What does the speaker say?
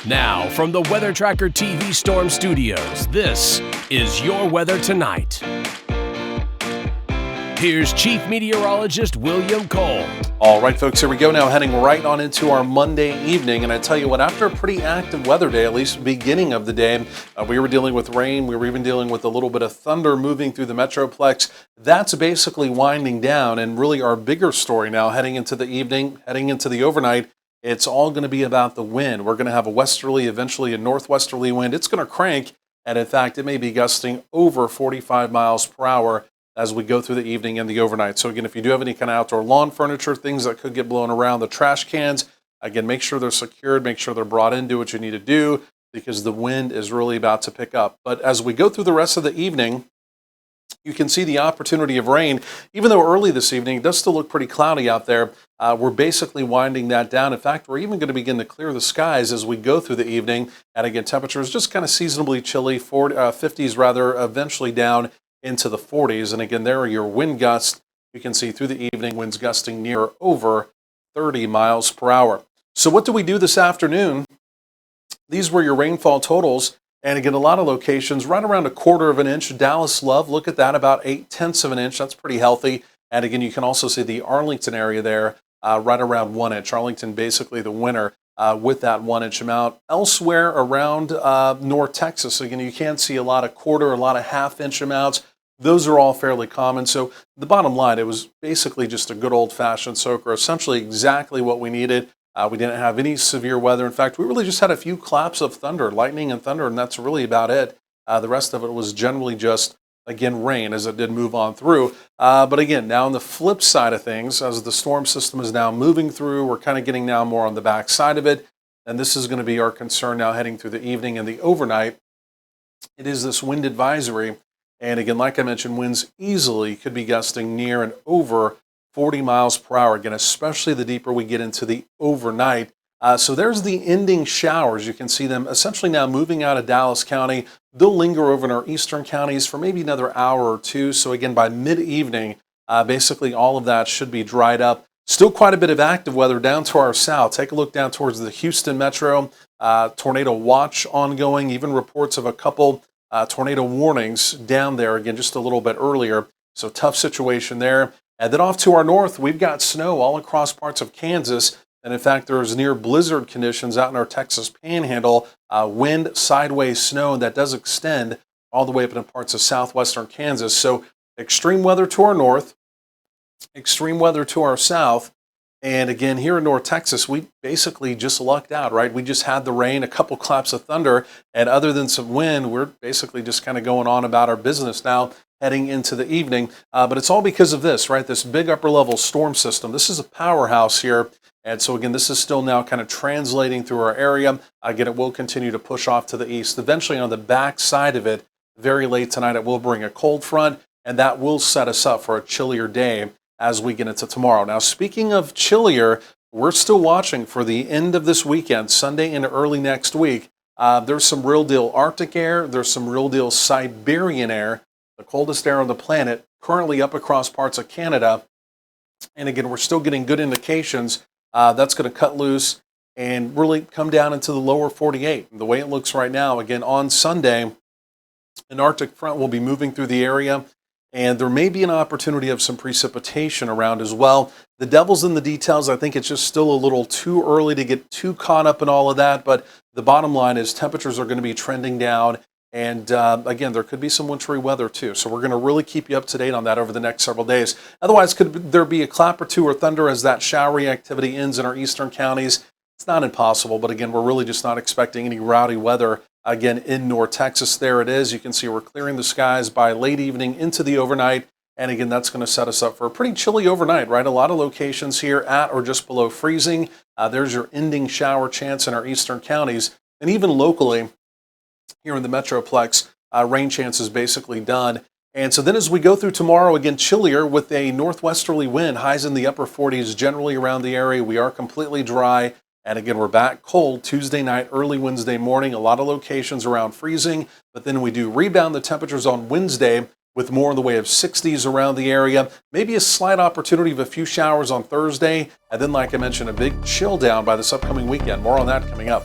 Now, from the Weather Tracker TV Storm Studios, this is your weather tonight. Here's Chief Meteorologist William Cole. All right, folks, here we go now, heading right on into our Monday evening. And I tell you what, after a pretty active weather day, at least beginning of the day, we were dealing with rain. We were even dealing with a little bit of thunder moving through the Metroplex. That's basically winding down. And really our bigger story now, heading into the evening, heading into the overnight, it's all going to be about the wind. We're going to have a westerly, eventually a northwesterly wind. It's going to crank, and in fact, it may be gusting over 45 miles per hour as we go through the evening and the overnight. So again, if you do have any kind of outdoor lawn furniture, things that could get blown around, the trash cans, again, make sure they're secured, make sure they're brought in, do what you need to do, because the wind is really about to pick up. But as we go through the rest of the evening, you can see the opportunity of rain. Even though early this evening, it does still look pretty cloudy out there. We're basically winding that down. In fact, we're even going to begin to clear the skies as we go through the evening. And again, temperatures just kind of seasonably chilly, 50s rather, eventually down into the 40s. And again, there are your wind gusts. You can see through the evening, winds gusting near or over 30 miles per hour. So what do we do this afternoon? These were your rainfall totals. And again, a lot of locations, right around 1/4 of an inch. Dallas Love, look at that, about 0.8 of an inch. That's pretty healthy. And again, you can also see the Arlington area there, right around 1 inch. Arlington, basically the winner with that 1 inch amount. Elsewhere around North Texas, again, you can see a lot of 1/4, a lot of 1/2 inch amounts. Those are all fairly common. So the bottom line, it was basically just a good old-fashioned soaker, essentially exactly what we needed. We didn't have any severe weather. In fact, we really just had a few claps of thunder, lightning and thunder, and that's really about it. The rest of it was generally just, again, rain as it did move on through. But again, now on the flip side of things, as the storm system is now moving through, we're kind of getting now more on the back side of it. And this is going to be our concern now heading through the evening and the overnight. It is this wind advisory. And again, like I mentioned, winds easily could be gusting near and over 40 miles per hour, again, especially the deeper we get into the overnight. So there's the ending showers. You can see them essentially now moving out of Dallas County. They'll linger over in our eastern counties for maybe another hour or two. So again, by mid-evening, basically all of that should be dried up. Still quite a bit of active weather down to our south. Take a look down towards the Houston metro. Tornado watch ongoing, even reports of a couple tornado warnings down there, again, just a little bit earlier. So tough situation there. And then off to our north, we've got snow all across parts of Kansas. And in fact, there's near blizzard conditions out in our Texas panhandle. Wind, sideways snow, that does extend all the way up into parts of southwestern Kansas. So extreme weather to our north, extreme weather to our south. And again, here in North Texas, we basically just lucked out, right? We just had the rain, a couple claps of thunder, and other than some wind, we're basically just kind of going on about our business now heading into the evening. But it's all because of this, right? This big upper level storm system. This is a powerhouse here. And so again, this is still now kind of translating through our area. Again, it will continue to push off to the east. Eventually on the back side of it, very late tonight, it will bring a cold front, and that will set us up for a chillier day as we get into tomorrow. Now, speaking of chillier, we're still watching for the end of this weekend, Sunday into early next week. There's some real deal Arctic air. There's some real deal Siberian air, the coldest air on the planet, currently up across parts of Canada. And again, we're still getting good indications that's going to cut loose and really come down into the lower 48. The way it looks right now, again, on Sunday, an Arctic front will be moving through the area. And there may be an opportunity of some precipitation around as well. The devil's in the details. I think it's just still a little too early to get too caught up in all of that. But the bottom line is temperatures are going to be trending down. And again, there could be some wintry weather too. So we're going to really keep you up to date on that over the next several days. Otherwise, could there be a clap or two or thunder as that showery activity ends in our eastern counties? It's not impossible. But again, we're really just not expecting any rowdy weather. Again, in North Texas, there it is. You can see we're clearing the skies by late evening into the overnight. And again, that's going to set us up for a pretty chilly overnight, right? A lot of locations here at or just below freezing. There's your ending shower chance in our eastern counties. And even locally, here in the Metroplex, rain chance is basically done. And so then as we go through tomorrow, again, chillier with a northwesterly wind, highs in the upper 40s generally around the area. We are completely dry. And again, we're back cold Tuesday night, early Wednesday morning. A lot of locations around freezing. But then we do rebound the temperatures on Wednesday with more in the way of 60s around the area. Maybe a slight opportunity of a few showers on Thursday. And then, like I mentioned, a big chill down by this upcoming weekend. More on that coming up.